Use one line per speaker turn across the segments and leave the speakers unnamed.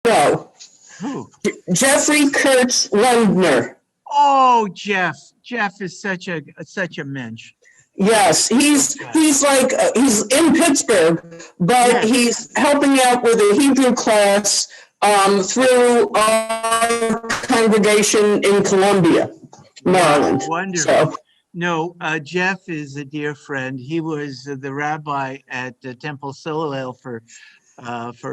No.
Who?
Jeffrey Kurtz Lundner.
Oh, Jeff. Jeff is such a mensch.
Yes, he's like he's in Pittsburgh, but
Yes.
he's helping out with a Hebrew class through our congregation in Columbia, Maryland.
Wonderful.
So,
No, Jeff is a dear friend. He was the rabbi at Temple Solel for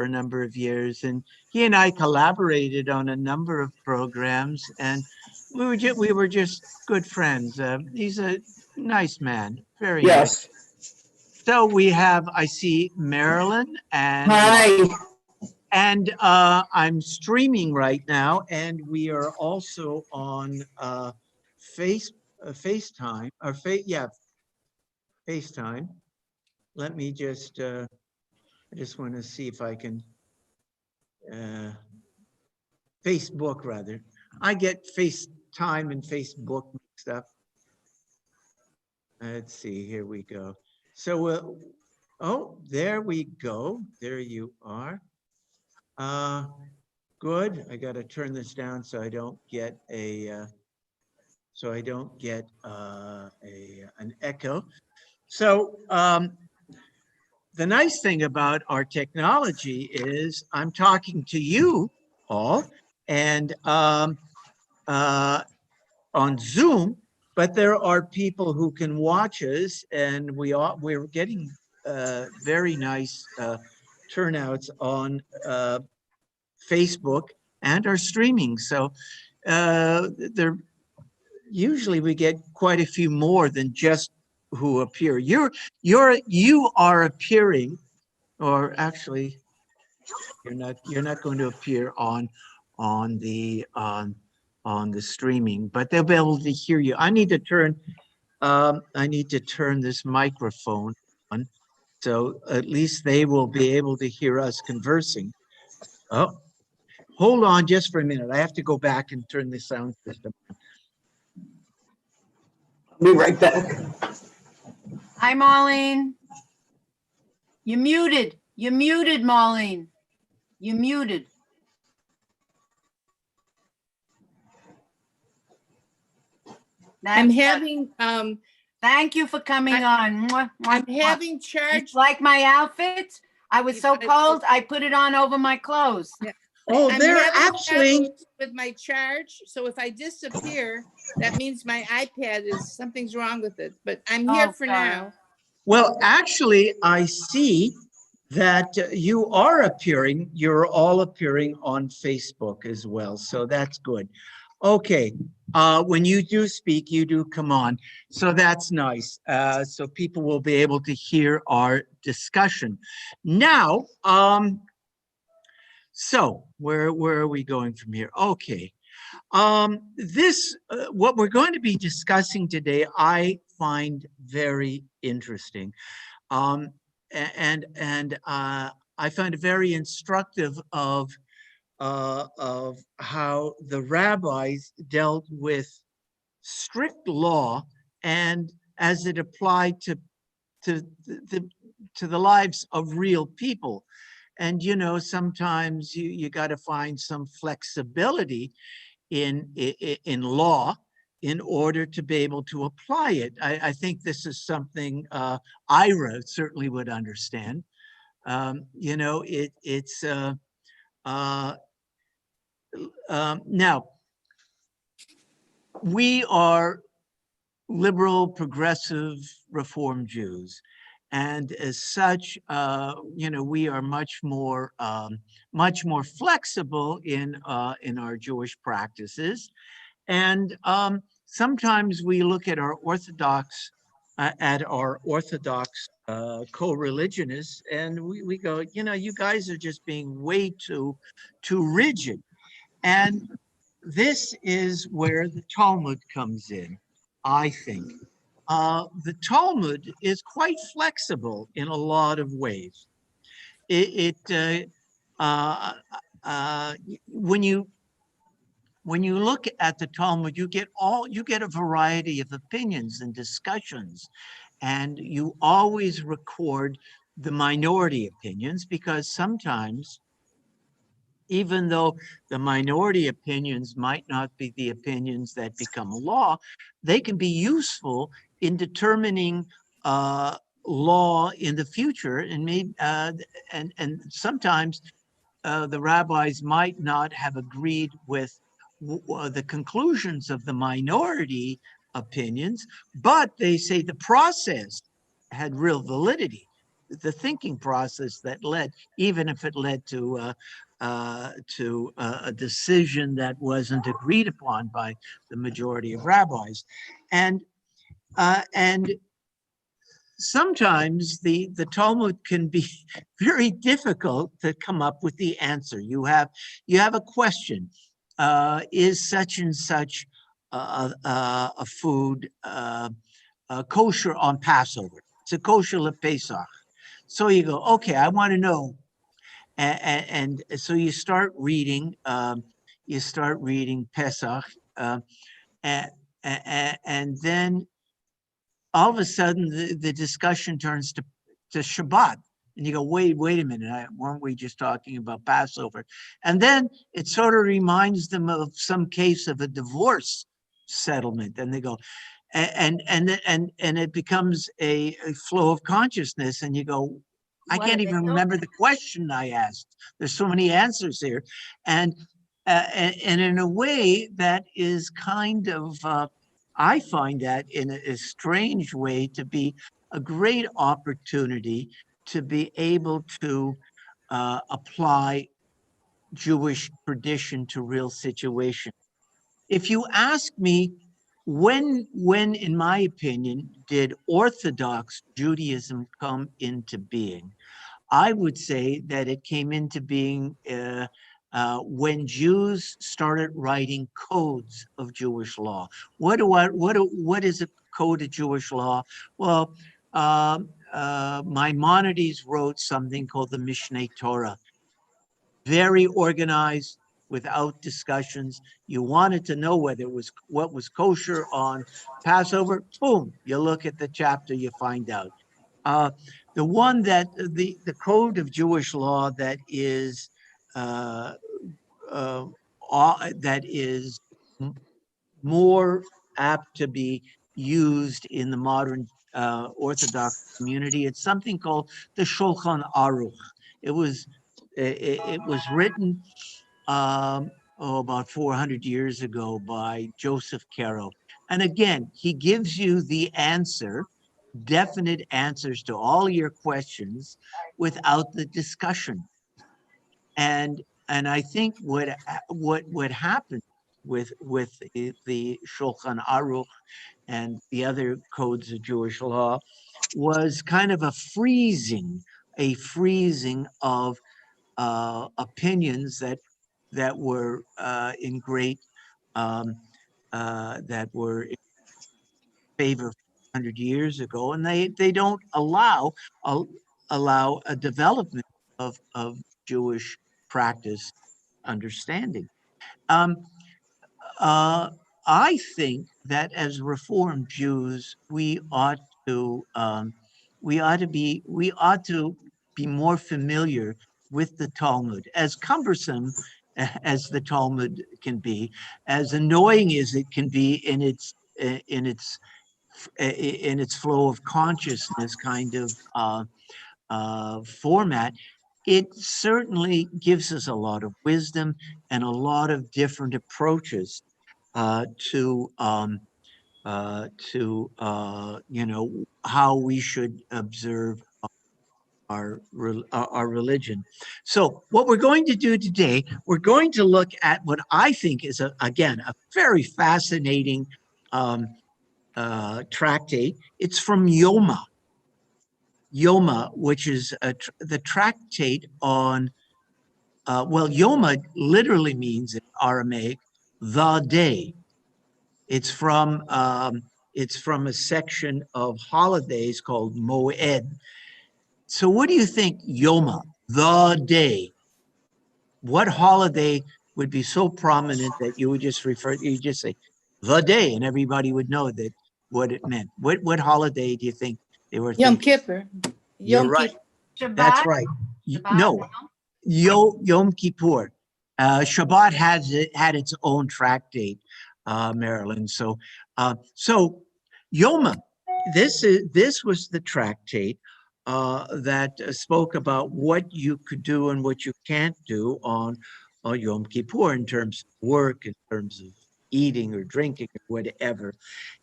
a number of years, and he and I collaborated on a number of programs, and we were just good friends. He's a nice man, very nice.
yes.
So we have, I see Marilyn and
Hi.
I'm streaming right now, and we are also on FaceTime or FaceTime. Let me just I just want to see if I can Facebook rather. I get FaceTime and Facebook mixed up. Let's see, here we go. So oh, there we go. There you are. Good. I got to turn this down so I don't get an echo. So the nice thing about our technology is I'm talking to you all and on Zoom, but there are people who can watch us, and we're getting very nice turnouts on Facebook and our streaming. So usually we get quite a few more than just who appear. You are appearing, or actually you're not going to appear on the streaming, but they'll be able to hear you. I need to turn this microphone on, so at least they will be able to hear us conversing. Oh, hold on just for a minute. I have to go back and turn the sound system on.
I'll be right back.
Hi, Marlene. You're muted. You're muted, Marlene. You're muted.
I'm having
Thank you for coming on. Mwah, mwah,
I'm
mwah.
having church.
You like my outfit? I was so cold, I put it on over my clothes.
Yeah.
Oh,
I'm
they're
having
actually
troubles with my charge. So if I disappear, that means my iPad something's wrong with it. But I'm here for
sorry.
now.
well, actually, I see that you are appearing. You're all appearing on Facebook as well, so that's good. Okay, when you do speak, you do come on, so that's nice. So people will be able to hear our discussion. Now, so where are we going from here? Okay, what we're going to be discussing today, I find very interesting, and I find it very instructive of how the rabbis dealt with strict law and as it applied to the lives of real people. And sometimes you got to find some flexibility in law in order to be able to apply it. I think this is something Ira certainly would understand. Now, we are liberal, progressive, Reform Jews. And as such, we are much more flexible in our Jewish practices, and sometimes we look at our Orthodox co-religionists, and we go, you guys are just being way too rigid, and this is where the Talmud comes in, I think. The Talmud is quite flexible in a lot of ways. When you look at the Talmud, you get a variety of opinions and discussions, and you always record the minority opinions because sometimes even though the minority opinions might not be the opinions that become law, they can be useful in determining law in the future. And maybe and sometimes the rabbis might not have agreed with the conclusions of the minority opinions, but they say the process had real validity. The thinking process that led, even if it led to a decision that wasn't agreed upon by the majority of rabbis, and sometimes the Talmud can be very difficult to come up with the answer. You have a question: is such and such a food kosher on Passover? It's a kosher lePesach. So you go, okay, I want to know, and so you start reading. You start reading Pesach, and then all of a sudden the discussion turns to Shabbat. And you go, wait a minute, weren't we just talking about Passover? And then it sort of reminds them of some case of a divorce settlement. And they go, and it becomes a flow of consciousness. And you go, I can't even remember the question I asked. There's so many answers here. And in a way that is kind of, I find that in a strange way to be a great opportunity to be able to apply Jewish tradition to real situations. If you ask me, when, in my opinion, did Orthodox Judaism come into being? I would say that it came into being when Jews started writing codes of Jewish law. What is a code of Jewish law? Well, Maimonides wrote something called the Mishneh Torah. Very organized, without discussions. You wanted to know whether it was what was kosher on Passover. Boom! You look at the chapter, you find out. The one that the code of Jewish law that is more apt to be used in the modern Orthodox community, it's something called the Shulchan Aruch. It was written about 400 years ago by Joseph Caro. And again, he gives you the answer, definite answers to all your questions without the discussion. And I think what happened with the Shulchan Aruch and the other codes of Jewish law was kind of a freezing of opinions that were in great that were in favor 100 years ago, and they don't allow a development of Jewish practice understanding. I think that as Reformed Jews, we ought to be more familiar with the Talmud. As cumbersome as the Talmud can be, as annoying as it can be in its flow of consciousness kind of format, it certainly gives us a lot of wisdom and a lot of different approaches to how we should observe our religion. So what we're going to do today, we're going to look at what I think is again a very fascinating tractate. It's from Yoma, which is the tractate on, Yoma literally means in Aramaic, the day. It's from a section of holidays called Moed. So what do you think, Yoma, the day? What holiday would be so prominent that you would just say the day and everybody would know that what it meant? What holiday do you think they were thinking?
Yom Kippur.
You're right.
Shabbat?
That's right.
Shabbat?
No, Yom Kippur. Shabbat had its own tractate, Marilyn. So Yoma, this was the tractate that spoke about what you could do and what you can't do on Yom Kippur in terms of work, in terms of eating or drinking or whatever.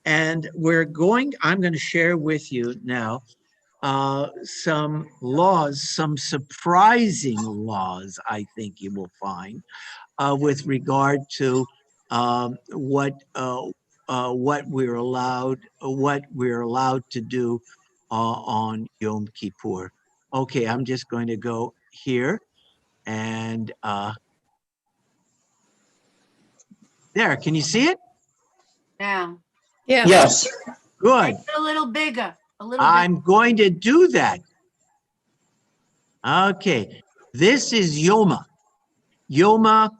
And I'm going to share with you now some laws, some surprising laws, I think you will find, with regard to what we're allowed to do on Yom Kippur. Okay, I'm just going to go here and there. Can you see it?
Now,
Yeah.
Yes.
Good.
make it a little bigger, a little bit.
I'm going to do that. Okay, this is Yoma. Yoma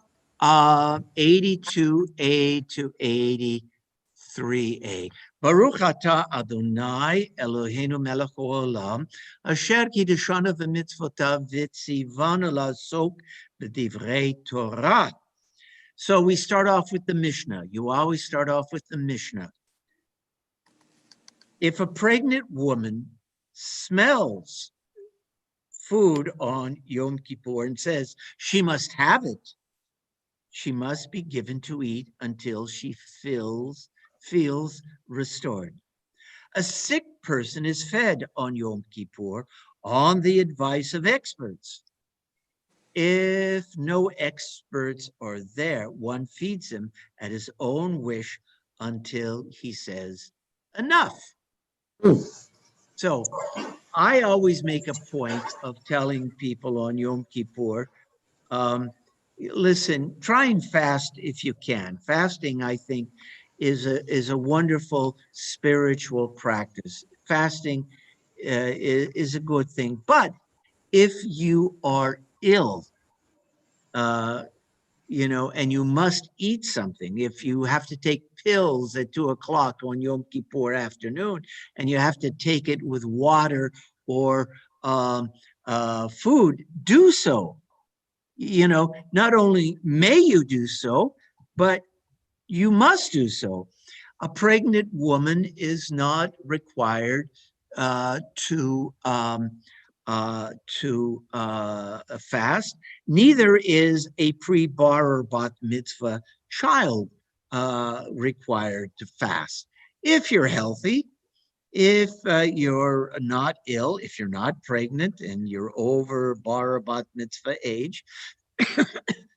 82a to 83a. Baruch atah Adonai Eloheinu melech haolam, asher kiddushanu v'mitzvotav v'tzivanu la'asok b'divrei Torah. So we start off with the Mishnah. You always start off with the Mishnah. If a pregnant woman smells food on Yom Kippur and says she must have it, she must be given to eat until she feels restored. A sick person is fed on Yom Kippur on the advice of experts. If no experts are there, one feeds him at his own wish until he says enough. So I always make a point of telling people on Yom Kippur, listen, try and fast if you can. Fasting, I think, is a wonderful spiritual practice. Fasting is a good thing. But if you are ill, and you must eat something, if you have to take pills at 2:00 on Yom Kippur afternoon, and you have to take it with water or food, do so. Not only may you do so, but you must do so. A pregnant woman is not required to fast. Neither is a pre-bar or bat mitzvah child required to fast. If you're healthy, if you're not ill, if you're not pregnant and you're over bar or bat mitzvah age,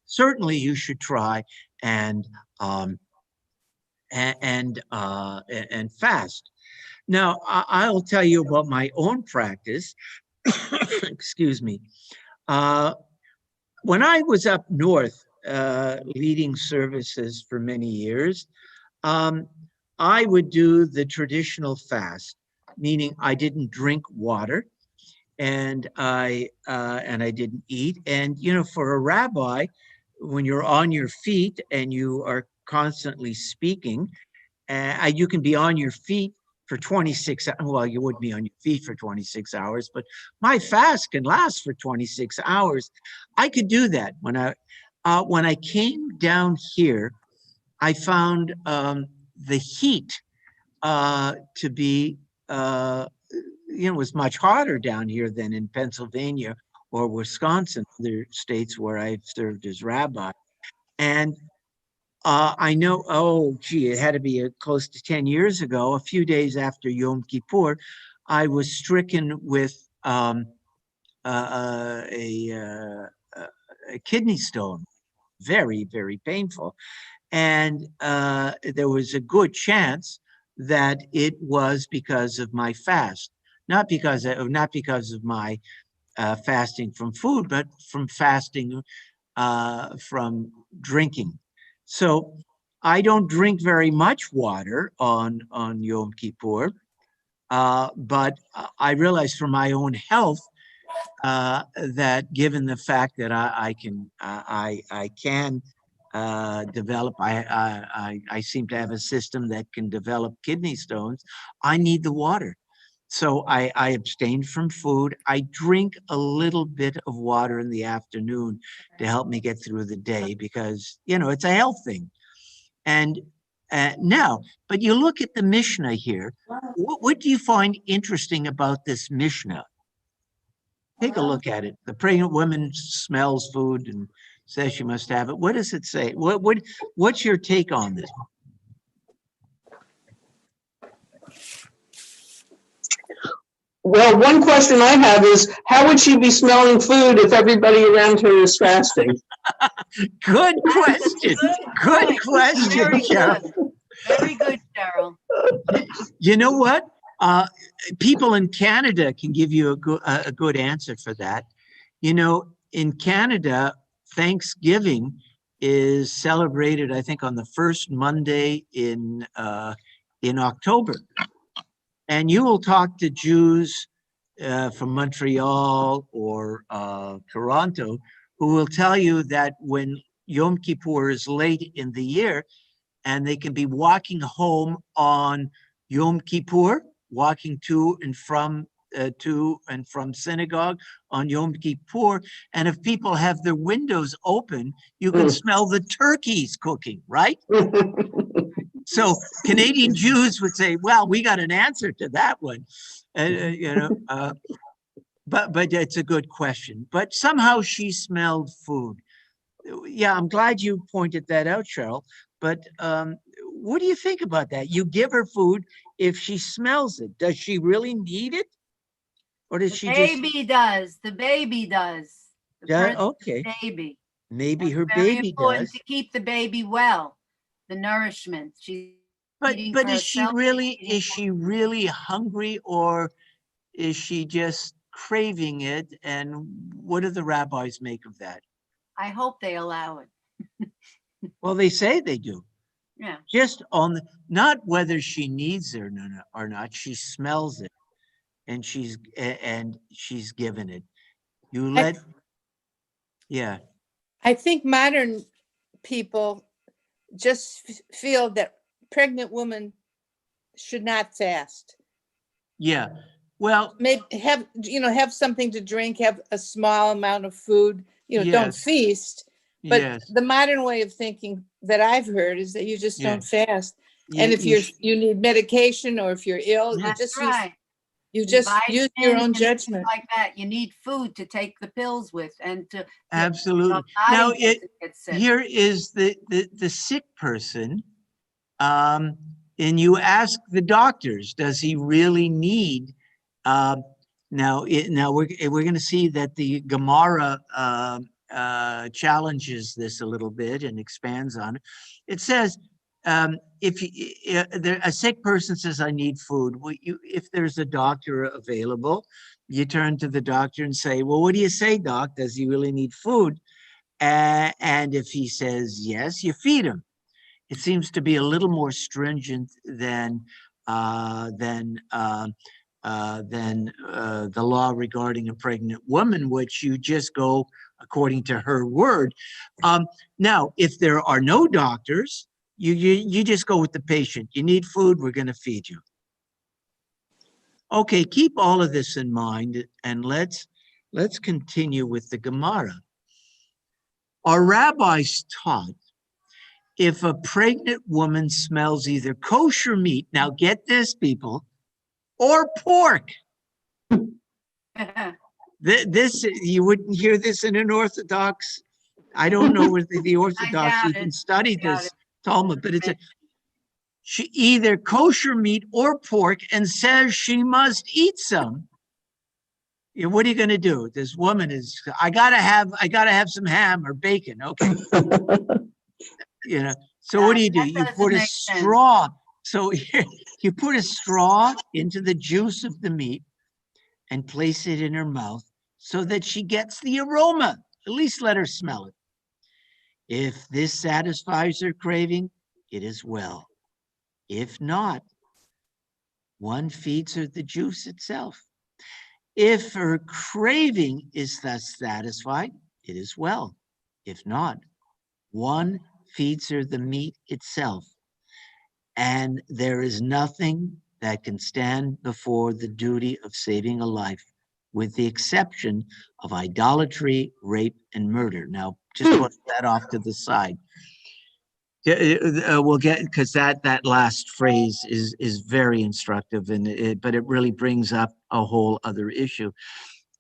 certainly you should try and fast. Now, I'll tell you about my own practice. Excuse me. When I was up north leading services for many years, I would do the traditional fast, meaning I didn't drink water and I didn't eat. And for a rabbi, when you're on your feet and you are constantly speaking, you can be on your feet for 26 hours. Well, you wouldn't be on your feet for 26 hours, but my fast can last for 26 hours. I could do that. When I came down here, I found the heat to be, was much hotter down here than in Pennsylvania or Wisconsin, other states where I've served as rabbi. And I know, it had to be close to 10 years ago, a few days after Yom Kippur, I was stricken with a kidney stone, very, very painful. And there was a good chance that it was because of my fast, not because of my fasting from food, but from fasting from drinking. So I don't drink very much water on Yom Kippur, but I realize for my own health that given the fact that I can develop, I seem to have a system that can develop kidney stones, I need the water. So I abstained from food. I drink a little bit of water in the afternoon to help me get through the day because, it's a health thing. And now, but you look at the Mishnah here. What do you find interesting about this Mishnah? Take a look at it. The pregnant woman smells food and says she must have it. What does it say? What's your take on this?
Well, one question I have is, how would she be smelling food if everybody around her is fasting?
Good question. Good
Very
question,
good.
Cheryl.
Very good, Cheryl.
You know what? People in Canada can give you a good answer for that. In Canada, Thanksgiving is celebrated, I think, on the first Monday in October. And you will talk to Jews from Montreal or Toronto who will tell you that when Yom Kippur is late in the year and they can be walking home on Yom Kippur, walking to and from synagogue on Yom Kippur, and if people have their windows open, you can smell the turkeys cooking, right? So Canadian Jews would say, well, we got an answer to that one. But it's a good question. But somehow she smelled food. Yeah, I'm glad you pointed that out, Cheryl. But what do you think about that? You give her food if she smells it. Does she really need it? Or does she just...
Baby does. The baby does.
Yeah, okay.
Baby.
Maybe
That's
her
very
baby
important
does.
to keep the baby well. The nourishment. She's
But
eating
but
for
is she
herself,
really hungry, or is she just craving it? And what do the rabbis make of that?
I hope they allow it.
Well, they say they do.
Yeah.
Just not whether she needs it or not. She smells it, and she's given it. You let, yeah.
I think modern people just feel that pregnant women should not fast.
Yeah. Well,
Maybe have something to drink, have a small amount of food, don't
yes,
feast. But
yes.
the modern way of thinking that I've heard is that you just don't fast. And if
You
you need medication or if you're ill,
That's right.
you just use your own
Vitamins and things
judgment.
like that. You need food to take the pills with and to
absolutely.
your
Now,
body doesn't get sick.
here is the sick person, and you ask the doctors, does he really need? Now we're going to see that the Gemara challenges this a little bit and expands on it. It says, if a sick person says, I need food, if there's a doctor available, you turn to the doctor and say, well, what do you say, doc? Does he really need food? And if he says yes, you feed him. It seems to be a little more stringent than the law regarding a pregnant woman, which you just go according to her word. Now, if there are no doctors, you just go with the patient. You need food, we're going to feed you. Okay, keep all of this in mind, and let's continue with the Gemara. Our rabbis taught, if a pregnant woman smells either kosher meat, now get this, people, or pork. This, you wouldn't hear this in an Orthodox. I don't know whether the Orthodox even studied this Talmud, but it's she either kosher meat or pork and says she must eat some. What are you going to do? This woman is, I gotta have some ham or bacon. Okay. So what do? You put a straw. So you put a straw into the juice of the meat and place it in her mouth so that she gets the aroma. At least let her smell it. If this satisfies her craving, it is well. If not, one feeds her the juice itself. If her craving is thus satisfied, it is well. If not, one feeds her the meat itself. And there is nothing that can stand before the duty of saving a life, with the exception of idolatry, rape, and murder. Now, just put that off to the side. We'll get, because that last phrase is very instructive, and but it really brings up a whole other issue.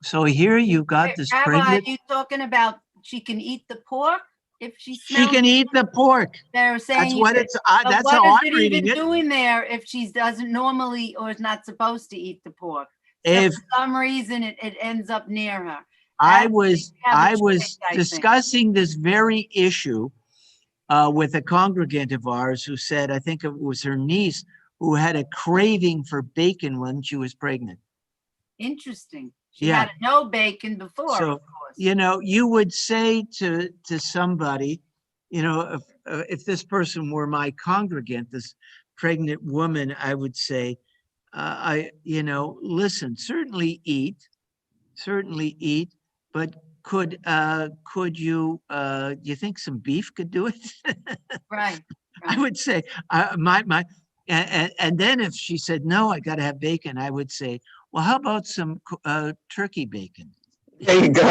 So here you've got this
Rabbi,
pregnant.
you talking about she can eat the pork if she
She
smells?
can eat the pork.
They're saying
That's what it's.
but
That's
what
how
is
I'm
it
reading
even
it.
doing there if she doesn't normally or is not supposed to eat the pork? So
If
for some reason it ends up near her.
I
That's-
was
have a
I
choice,
was
I think.
discussing this very issue with a congregant of ours who said, I think it was her niece, who had a craving for bacon when she was pregnant.
Interesting. She
Yeah.
had no bacon before,
So,
of course.
you know, you would say to somebody, you know, if this person were my congregant, this pregnant woman, I would say, listen, certainly eat, but could you you think some beef could do it?
Right.
I would say and then if she said no, I got to have bacon, I would say, well, how about some turkey bacon?
There you go.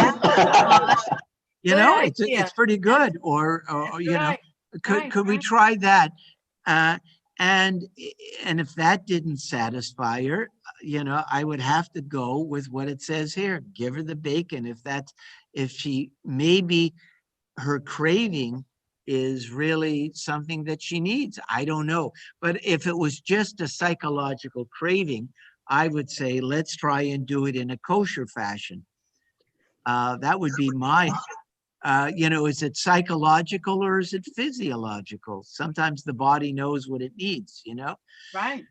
You
Good
know,
idea.
it's pretty good. Or you know,
Right.
could we
Right.
try that? And if that didn't satisfy her, you know, I would have to go with what it says here. Give her the bacon. If she maybe her craving is really something that she needs. I don't know. But if it was just a psychological craving, I would say, let's try and do it in a kosher fashion. That would be my, is it psychological or is it physiological? Sometimes the body knows what it needs, you know?
Right.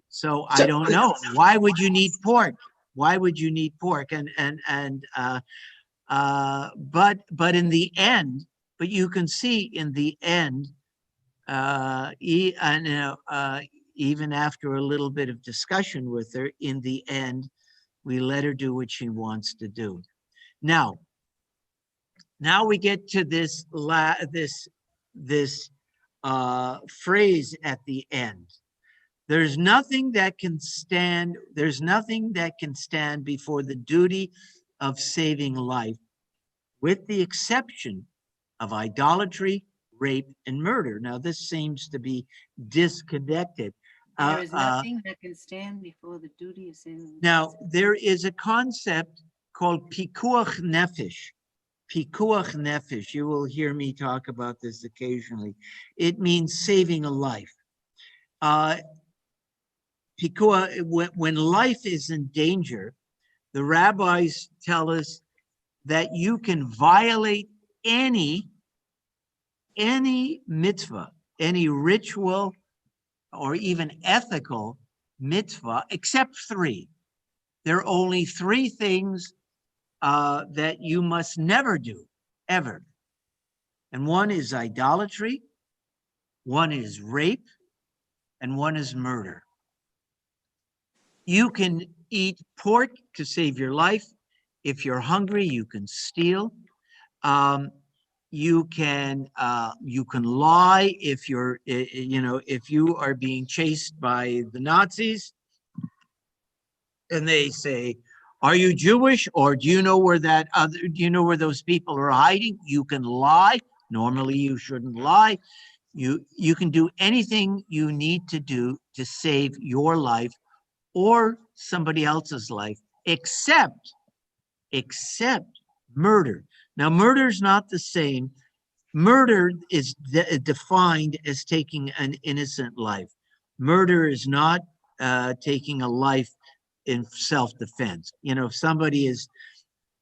So I don't know. Why would you need pork? Why would you need pork? But in the end, but you can see in the end, even after a little bit of discussion with her, in the end, we let her do what she wants to do. Now we get to this phrase at the end. There's nothing that can stand before the duty of saving life, with the exception of idolatry, rape, and murder. Now, this seems to be disconnected.
There is nothing that can stand before the duty of sin.
Now, there is a concept called pikuach nefesh. Pikuach nefesh. You will hear me talk about this occasionally. It means saving a life. Pikuach, when life is in danger, the rabbis tell us that you can violate any mitzvah, any ritual or even ethical mitzvah, except three. There are only three things that you must never do, ever. And one is idolatry, one is rape, and one is murder. You can eat pork to save your life. If you're hungry, you can steal. You can lie if if you are being chased by the Nazis and they say, are you Jewish, or do you know where those people are hiding? You can lie. Normally you shouldn't lie. You can do anything you need to do to save your life or somebody else's life, except murder. Now, murder is not the same. Murder is defined as taking an innocent life. Murder is not taking a life in self-defense. You know, if somebody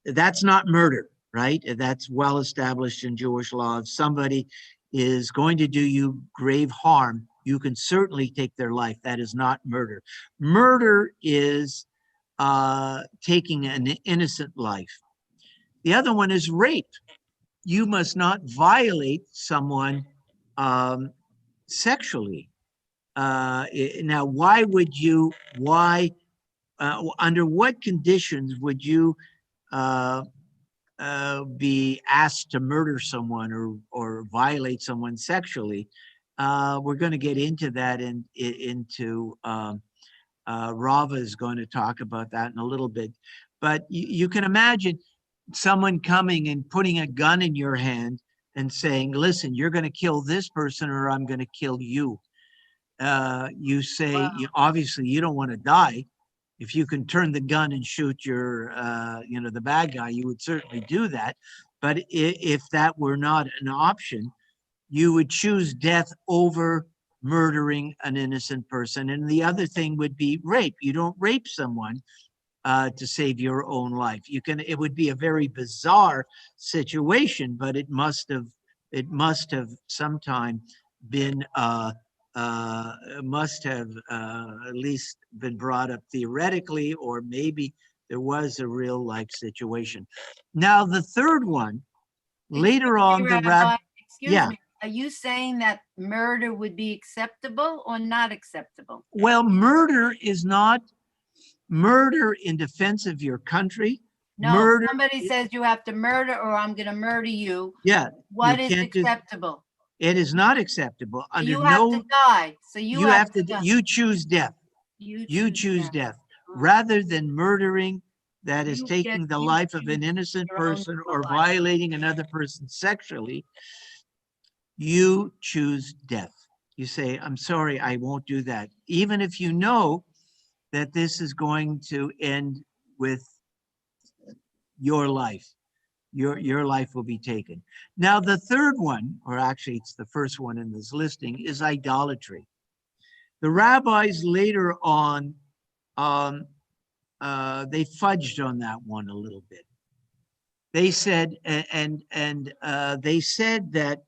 that's not murder, right? That's well established in Jewish law. If somebody is going to do you grave harm, you can certainly take their life. That is not murder. Murder is taking an innocent life. The other one is rape. You must not violate someone sexually. Now, under what conditions would you be asked to murder someone or violate someone sexually? We're going to get into that into Rava is going to talk about that in a little bit. But you can imagine someone coming and putting a gun in your hand and saying, listen, you're going to kill this person or I'm going to kill you. You say, obviously, you don't want to die. If you can turn the gun and shoot your, the bad guy, you would certainly do that. But if that were not an option, you would choose death over murdering an innocent person. And the other thing would be rape. You don't rape someone to save your own life. It would be a very bizarre situation, but it must have sometime been must have at least been brought up theoretically, or maybe there was a real life situation. Now, the third one, later on, the rabbi.
Excuse me. Are you saying that murder would be acceptable or not acceptable?
Well, murder is not murder in defense of your country.
No,
murder,
somebody says you have to murder or I'm going to murder you.
Yeah.
What is acceptable?
It is not acceptable. Under
you have to die. So you have to die.
You choose death. You choose death. Rather than murdering, that is taking the life of an innocent person or violating another person sexually, you choose death. You say, I'm sorry, I won't do that. Even if you know that this is going to end with your life. Your life will be taken. Now, the third one, or actually it's the first one in this listing, is idolatry. The rabbis later on, they fudged on that one a little bit. They said, they said that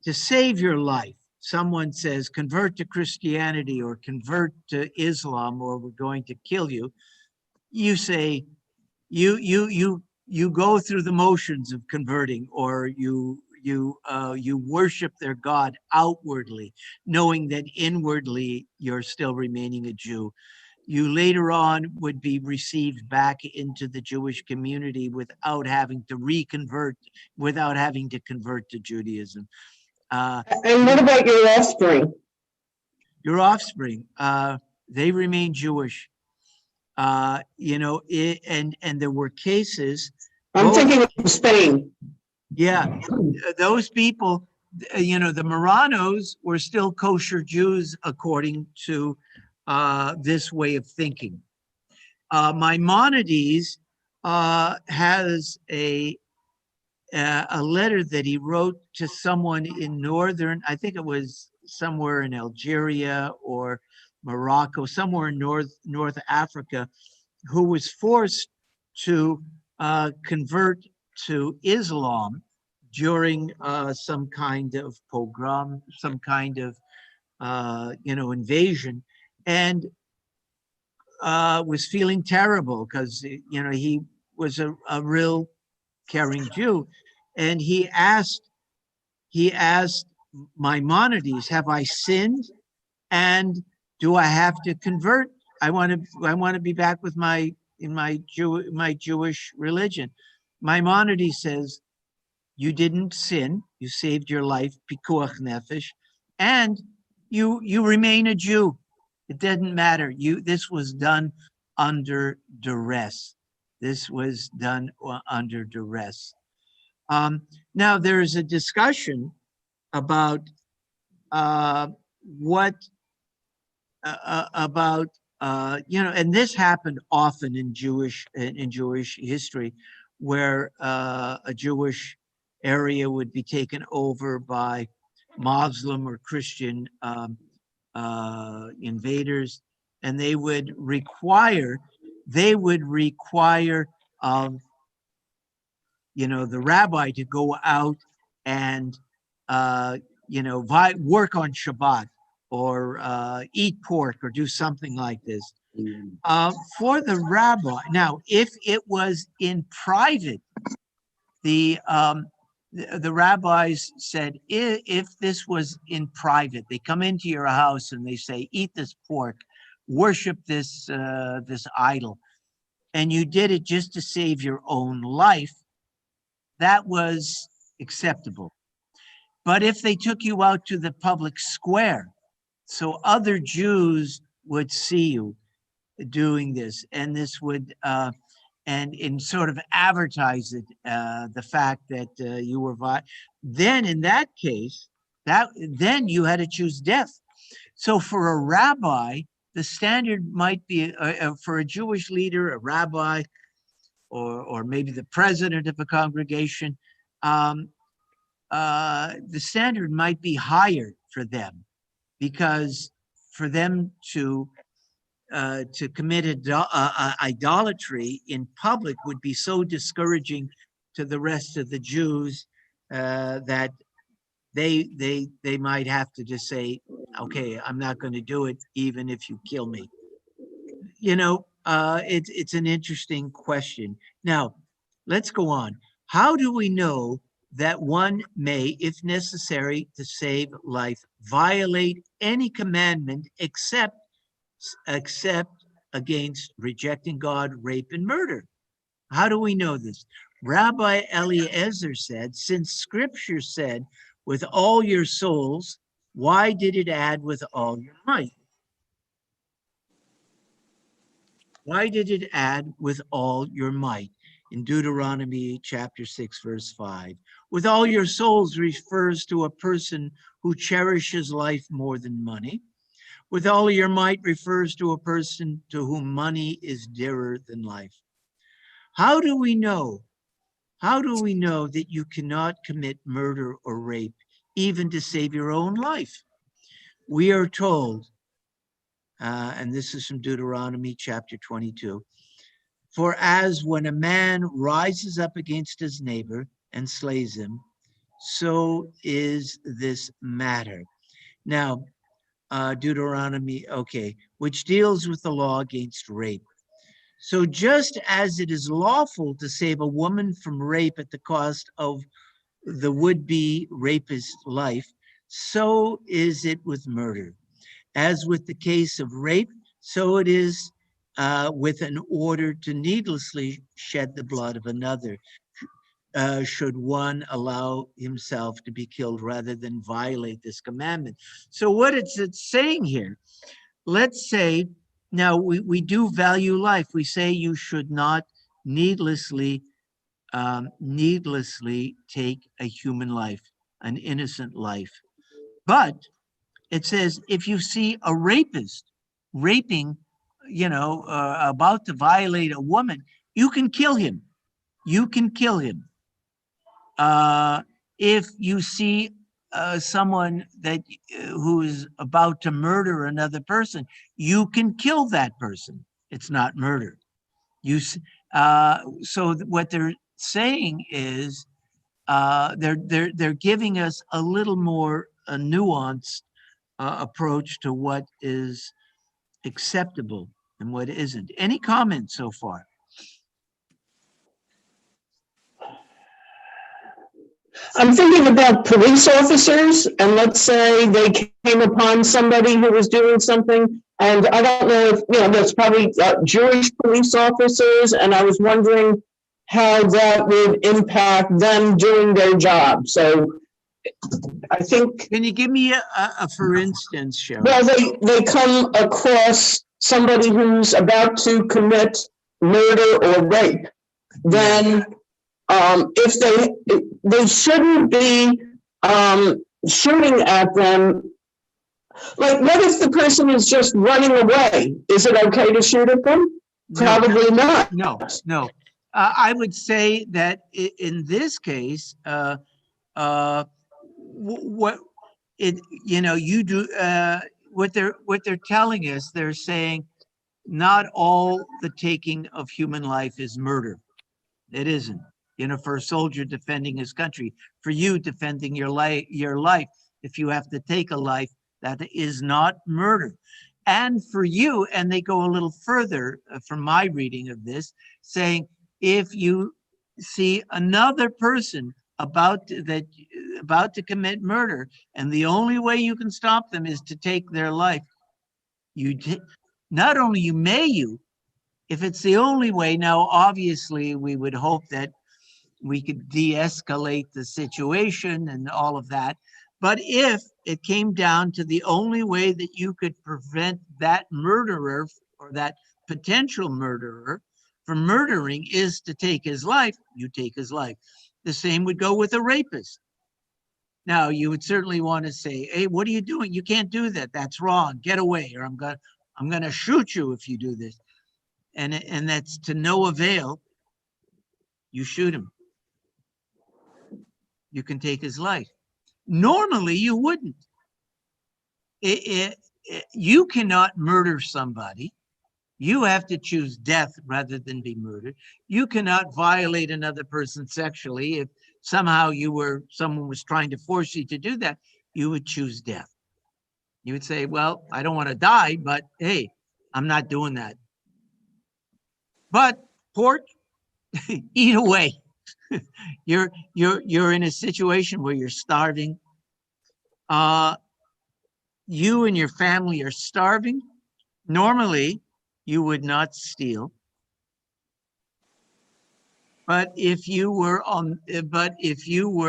to save your life, someone says, convert to Christianity or convert to Islam or we're going to kill you. You say, you go through the motions of converting, or you worship their God outwardly, knowing that inwardly you're still remaining a Jew. You later on would be received back into the Jewish community without having to reconvert, without having to convert to Judaism.
And what about your offspring?
Your offspring, they remain Jewish. And there were cases.
I'm thinking of Spain.
Yeah, those people, the Marranos were still kosher Jews according to this way of thinking. Maimonides has a letter that he wrote to someone in northern, I think it was somewhere in Algeria or Morocco, somewhere in North Africa, who was forced to convert to Islam during some kind of pogrom, some kind of invasion, and was feeling terrible because he was a real caring Jew, and he asked Maimonides, "Have I sinned? And do I have to convert? I want to be back with my Jewish religion." Maimonides says, "You didn't sin. You saved your life, pikuach nefesh, and you remain a Jew. It doesn't matter. This was done under duress. This was done under duress." Now there is a discussion about and this happened often in Jewish history, where a Jewish area would be taken over by Muslim or Christian invaders, and they would require the rabbi to go out and work on Shabbat or eat pork or do something like this. For the rabbi, now, if it was in private, the rabbis said, if this was in private, they come into your house and they say, eat this pork, worship this idol, and you did it just to save your own life, that was acceptable. But if they took you out to the public square, so other Jews would see you, doing this, and this would and in sort of advertise it, the fact that you were then in that case, then you had to choose death. So for a rabbi, the standard might be for a Jewish leader, a rabbi, or maybe the president of a congregation, the standard might be higher for them, because for them to commit idolatry in public would be so discouraging to the rest of the Jews that they might have to just say, okay, I'm not going to do it even if you kill me. You know, it's an interesting question. Now, let's go on. How do we know that one may, if necessary to save life, violate any commandment except against rejecting God, rape, and murder? How do we know this? Rabbi Eliezer said, since scripture said, with all your souls, why did it add with all your might? Why did it add with all your might? In Deuteronomy chapter 6, verse 5. With all your souls refers to a person who cherishes life more than money. With all your might refers to a person to whom money is dearer than life. How do we know? How do we know that you cannot commit murder or rape, even to save your own life? We are told, and this is from Deuteronomy chapter 22, for as when a man rises up against his neighbor and slays him, so is this matter. Now, Deuteronomy, okay, which deals with the law against rape. So just as it is lawful to save a woman from rape at the cost of the would-be rapist's life, so is it with murder. As with the case of rape, so it is with an order to needlessly shed the blood of another. Should one allow himself to be killed rather than violate this commandment. So what it's saying here, let's say, now we do value life. We say you should not needlessly take a human life, an innocent life. But it says if you see a rapist raping, about to violate a woman, you can kill him. You can kill him. If you see someone who is about to murder another person, you can kill that person. It's not murder. So what they're saying is they're giving us a little more nuanced approach to what is acceptable and what isn't. Any comments so far?
I'm thinking about police officers, and let's say they came upon somebody who was doing something, and I don't know if, there's probably Jewish police officers, and I was wondering how that would impact them doing their job. So I think.
Can you give me a for instance, Cheryl?
Well, they come across somebody who's about to commit murder or rape, then if they shouldn't be shooting at them. Like, what if the person is just running away? Is it okay to shoot at them? No. Probably not.
No. I would say that in this case, what they're telling us, they're saying not all the taking of human life is murder. It isn't. For a soldier defending his country, for you defending your life, if you have to take a life, that is not murder. And for you, and they go a little further from my reading of this, saying if you see another person about to commit murder, and the only way you can stop them is to take their life, not only if it's the only way. Now, obviously, we would hope that we could de-escalate the situation and all of that. But if it came down to the only way that you could prevent that murderer or that potential murderer for murdering is to take his life, you take his life. The same would go with a rapist. Now, you would certainly want to say, hey, what are you doing? You can't do that. That's wrong. Get away, or I'm going to shoot you if you do this. And that's to no avail. You shoot him. You can take his life. Normally, you wouldn't. You cannot murder somebody. You have to choose death rather than be murdered. You cannot violate another person sexually. If somehow someone was trying to force you to do that, you would choose death. You would say, well, I don't want to die, but hey, I'm not doing that. But pork, eat away. You're in a situation where you're starving. You and your family are starving. Normally, you would not steal. But if you were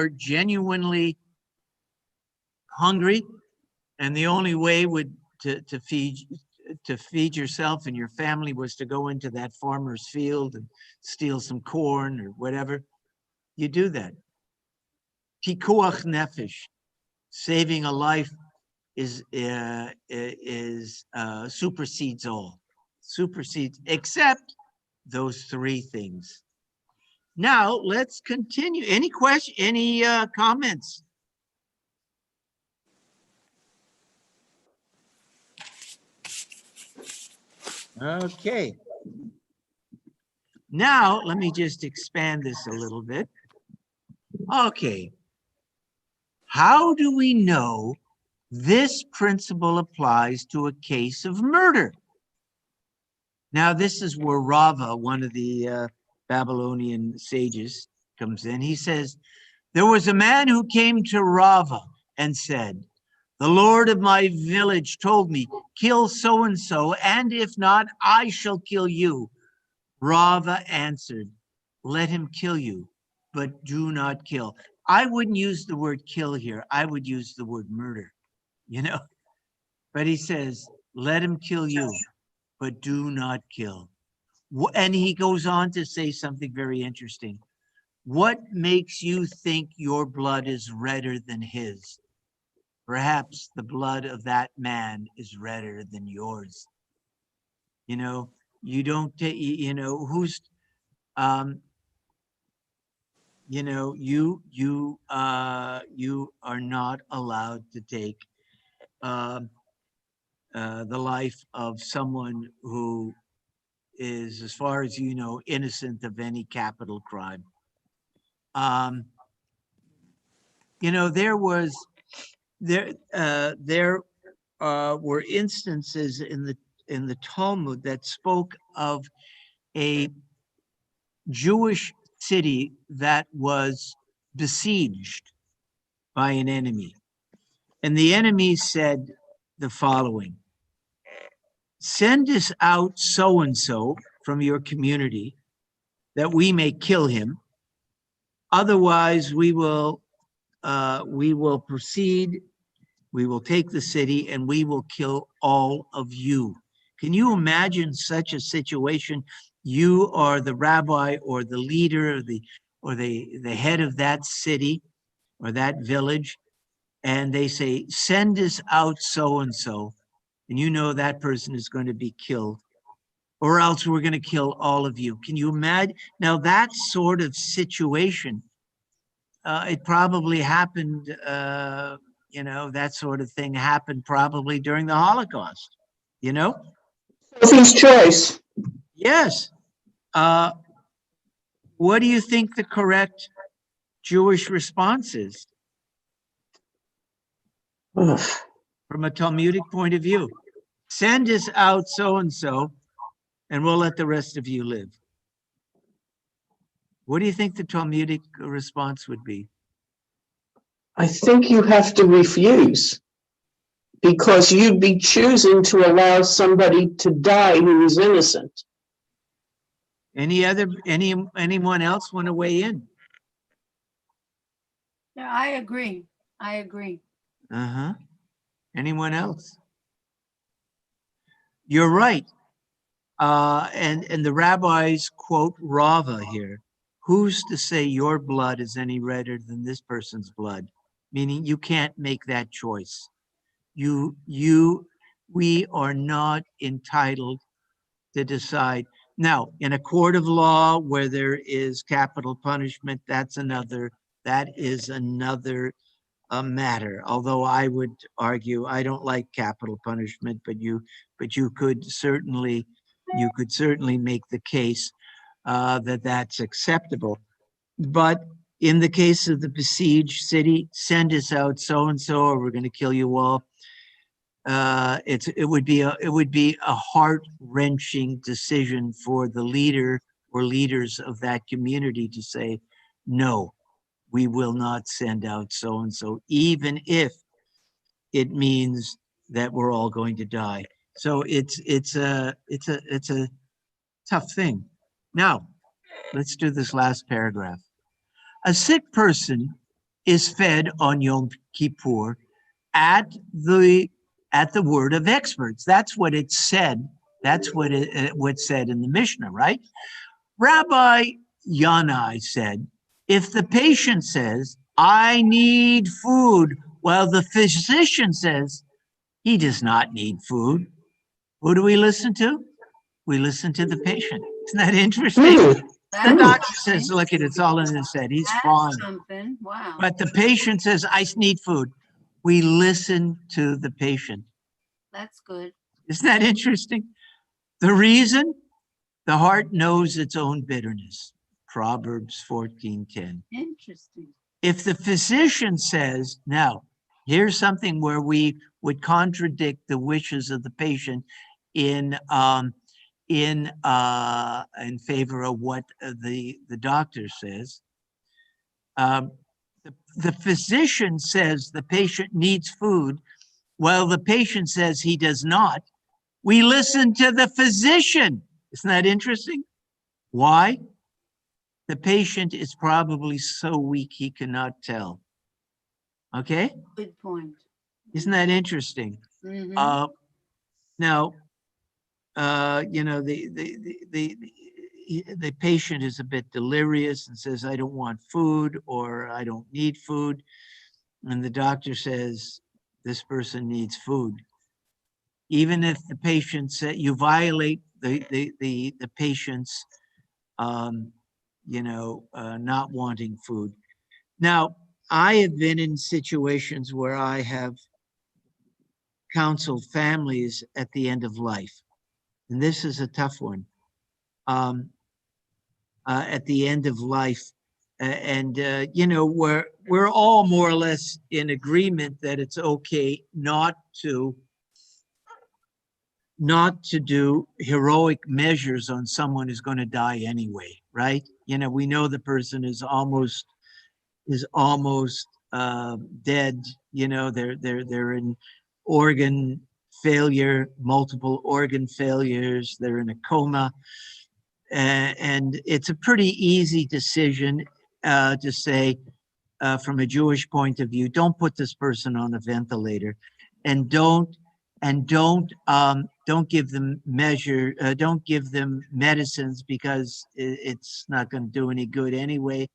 genuinely hungry, and the only way to feed yourself and your family was to go into that farmer's field and steal some corn or whatever, you do that. Pikuach nefesh, saving a life, supersedes all. Supersedes, except those three things. Now let's continue. Any comments? Okay. Now let me just expand this a little bit. Okay. How do we know this principle applies to a case of murder? Now, this is where Rava, one of the Babylonian sages, comes in. He says, there was a man who came to Rava and said, the Lord of my village told me, kill so-and-so, and if not, I shall kill you. Rava answered, let him kill you, but do not kill. I wouldn't use the word kill here. I would use the word murder, But he says, let him kill you, but do not kill. And he goes on to say something very interesting. What makes you think your blood is redder than his? Perhaps the blood of that man is redder than yours. You don't take, who's, you are not allowed to take the life of someone who is, as far as you know, innocent of any capital crime. There were instances in the Talmud that spoke of a Jewish city that was besieged by an enemy. And the enemy said the following: send us out so-and-so from your community that we may kill him. Otherwise, we will proceed, we will take the city, and we will kill all of you. Can you imagine such a situation? You are the rabbi or the leader or the head of that city or that village, and they say, send us out so-and-so, and you know that person is going to be killed, or else we're going to kill all of you. Can you imagine? Now, that sort of situation, it probably happened, that sort of thing happened probably during the Holocaust,
Sophie's choice.
Yes. What do you think the correct Jewish response is? From a Talmudic point of view? Send us out so-and-so, and we'll let the rest of you live. What do you think the Talmudic response would be?
I think you have to refuse, because you'd be choosing to allow somebody to die who is innocent.
Anyone else want to weigh in?
Yeah, I agree.
Anyone else? You're right. And the rabbis quote Rava here. Who's to say your blood is any redder than this person's blood? Meaning you can't make that choice. We are not entitled to decide. Now, in a court of law where there is capital punishment, that is another matter. Although I would argue, I don't like capital punishment, but you could certainly make the case that that's acceptable. But in the case of the besieged city, send us out so-and-so, or we're going to kill you all. It would be a heart-wrenching decision for the leader or leaders of that community to say, no, we will not send out so-and-so, even if it means that we're all going to die. So it's a tough thing. Now, let's do this last paragraph. A sick person is fed on Yom Kippur at the word of experts. That's what it said. That's what it said in the Mishnah, right? Rabbi Yanai said, if the patient says, I need food, while the physician says he does not need food, who do we listen to? We listen to the patient. Isn't that interesting? The doctor says, look, it's all in his head. He's fine.
Something. Wow.
But the patient says, I need food. We listen to the patient.
That's good.
Isn't that interesting? The reason? The heart knows its own bitterness. Proverbs 14:10.
Interesting.
If the physician says, now, here's something where we would contradict the wishes of the patient in favor of what the doctor says. The physician says the patient needs food, while the patient says he does not. We listen to the physician. Isn't that interesting? Why? The patient is probably so weak he cannot tell. Okay?
Good point.
Isn't that interesting?
Mhm.
Now, the patient is a bit delirious and says, I don't want food, or I don't need food. And the doctor says, this person needs food. Even if the patient said, you violate the patient's, not wanting food. Now, I have been in situations where I have counseled families at the end of life. And this is a tough one. At the end of life, we're all more or less in agreement that it's okay not to do heroic measures on someone who's going to die anyway, right? We know the person is almost dead. They're in organ failure, multiple organ failures. They're in a coma. And it's a pretty easy decision to say, from a Jewish point of view, don't put this person on a ventilator, and don't give them don't give them medicines, because it's not going to do any good anyway.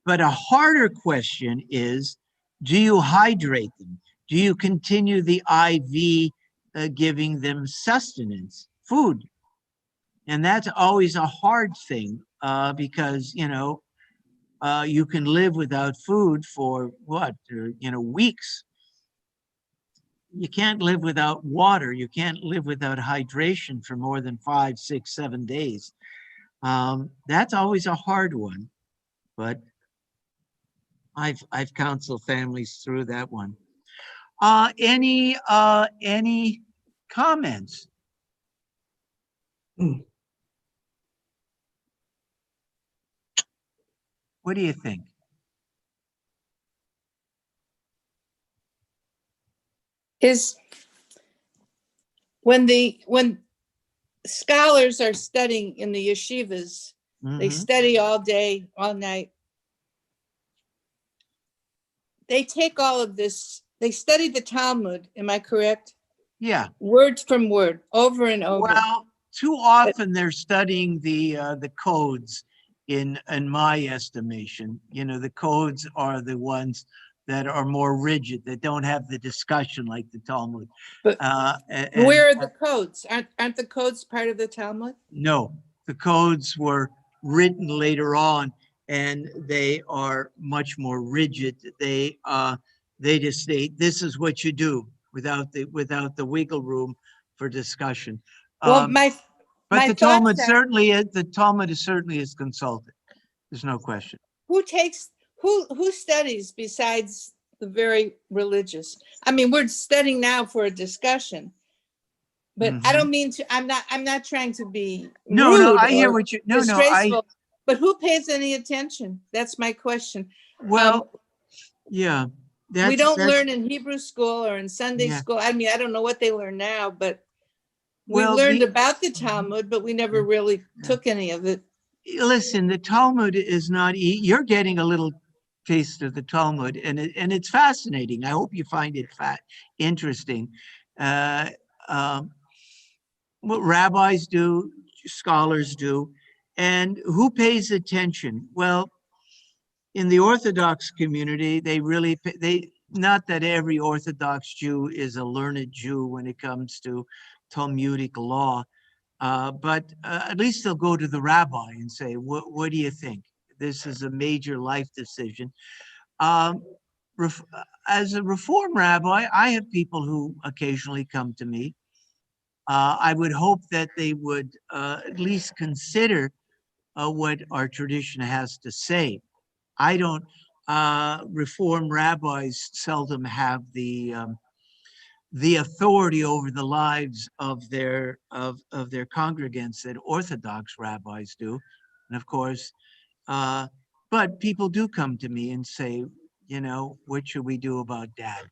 But a harder question is, do you hydrate them? Do you continue the IV giving them sustenance, food? And that's always a hard thing because, you can live without food for weeks. You can't live without water. You can't live without hydration for more than 5, 6, 7 days. That's always a hard one, but I've counseled families through that one. Any comments? What do you think?
Is when scholars are studying in the yeshivas, they study all day, all night. They take all of this, they study the Talmud, am I correct?
Yeah.
Word from word, over and over.
Well, too often they're studying the codes in my estimation. You know, the codes are the ones that are more rigid, that don't have the discussion like the Talmud.
But
And
where are the codes? Aren't the codes part of the Talmud?
no, the codes were written later on, and they are much more rigid. They just state this is what you do without the wiggle room for discussion.
Well,
But
my
the
thoughts are,
Talmud certainly is consulted. There's no question.
who studies besides the very religious? I mean, we're studying now for a discussion, but I don't mean to, I'm not trying to be
No,
rude
I hear
or
what you.
disgraceful, but who pays any attention? That's my question.
Well, yeah,
We don't
that's
learn in Hebrew school or in Sunday
yeah.
school. I mean, I don't know what they learn now, but we
Well,
learned about the Talmud, but we never really
Yeah.
took any of it.
Listen, the Talmud is not. You're getting a little taste of the Talmud, and it's fascinating. I hope you find it interesting. Uh, um, what rabbis do, scholars do, and who pays attention? Well, in the Orthodox community, they not that every Orthodox Jew is a learned Jew when it comes to Talmudic law, but at least they'll go to the rabbi and say, what do you think? This is a major life decision. Um, as a Reform rabbi, I have people who occasionally come to me. I would hope that they would at least consider what our tradition has to say. I don't, Reform rabbis seldom have the authority over the lives of their congregants that Orthodox rabbis do. And of course, but people do come to me and say, you know, what should we do about dad?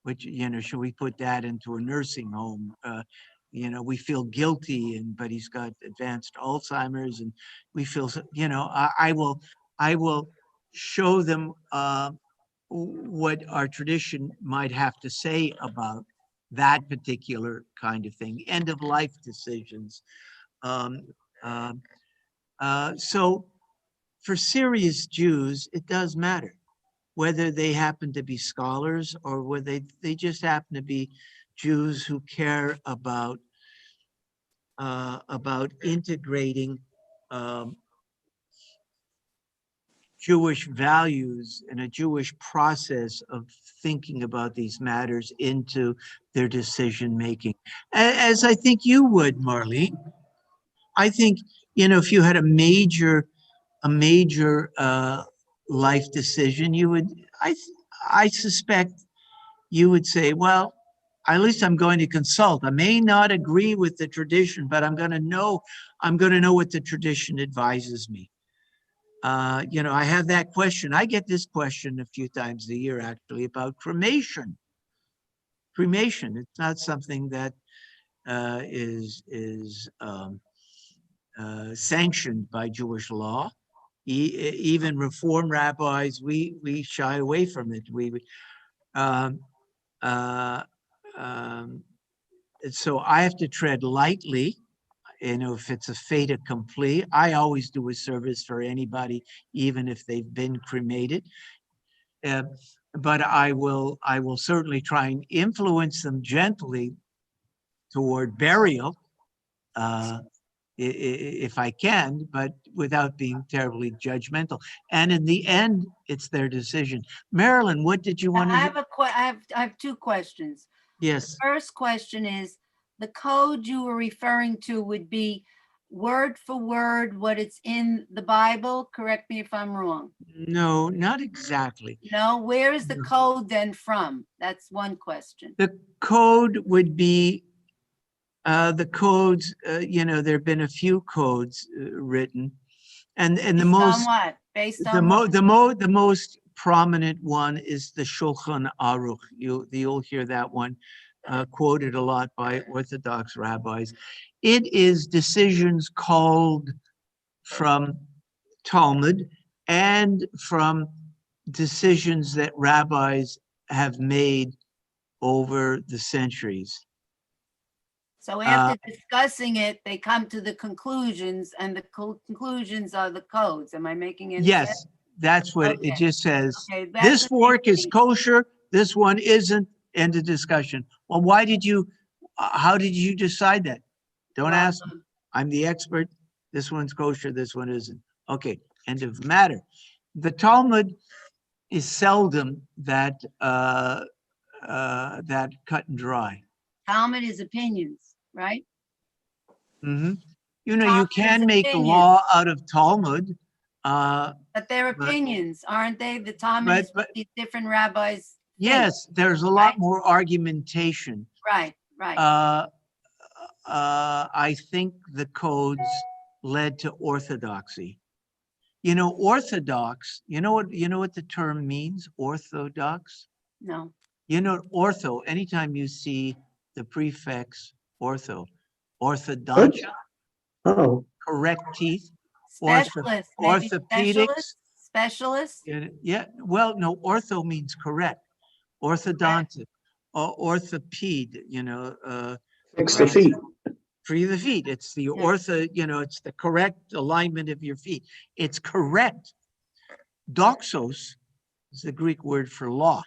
Which, you know, should we put dad into a nursing home? You know, we feel guilty, but he's got advanced Alzheimer's, and we feel, you know, I will show them what our tradition might have to say about that particular kind of thing, end of life decisions. Um, um, so for serious Jews, it does matter whether they happen to be scholars or whether they just happen to be Jews who care about integrating um, Jewish values and a Jewish process of thinking about these matters into their decision making. As I think you would, Marlene. I think, you know, if you had a major life decision, you would, I suspect you would say, well, at least I'm going to consult. I may not agree with the tradition, but I'm going to know what the tradition advises me. You know, I have that question. I get this question a few times a year, actually, about cremation. Cremation, it's not something that is sanctioned by Jewish law. Even Reform rabbis, we shy away from it. Um, uh, um, so I have to tread lightly. You know, if it's a fait accompli, I always do a service for anybody, even if they've been cremated. But I will certainly try and influence them gently toward burial, if I can, but without being terribly judgmental. And in the end, it's their decision. Marilyn, what did you want to?
I have two questions.
Yes.
First question is, the code you were referring to would be word for word what it's in the Bible? Correct me if I'm wrong.
No, not exactly.
No, where is the code then from? That's one question.
The code would be the codes. You know, there have been a few codes written, and the
Based
most
on what? Based on what?
the most prominent one is the Shulchan Aruch. You'll hear that one quoted a lot by Orthodox rabbis. It is decisions called from Talmud and from decisions that rabbis have made over the centuries.
So after discussing it, they come to the conclusions, and the conclusions are the codes. Am I making any sense?
Yes, that's what it
Okay.
just says.
Okay, that's
This
what
fork
they
is
think.
kosher, this one isn't, end of discussion. Well, how did you decide that? Don't
Well,
ask me. I'm the expert. This one's kosher, this one isn't. Okay, end of matter. The Talmud is seldom that cut and dry.
Talmud is opinions, right?
Mhm. You know, you
Talmud
can
is
make
opinions.
law out of Talmud.
But they're
But-
opinions, aren't they? The Talmud is what these different rabbis think.
Yes, there's a lot
Right.
more argumentation.
Right, right.
I think the codes led to orthodoxy. You know, orthodox, you know what the term means, orthodox?
No.
You know, ortho, anytime you see the prefix ortho, orthodontia,
Oh,
correct teeth, ortho-
Specialist, maybe
orthopedics.
specialist.
Yeah, well, no, ortho means correct. Orthodontic, or orthopede,
fix the feet.
for the feet. It's the
Yeah.
it's the correct alignment of your feet. It's correct. Doxos is the Greek word for law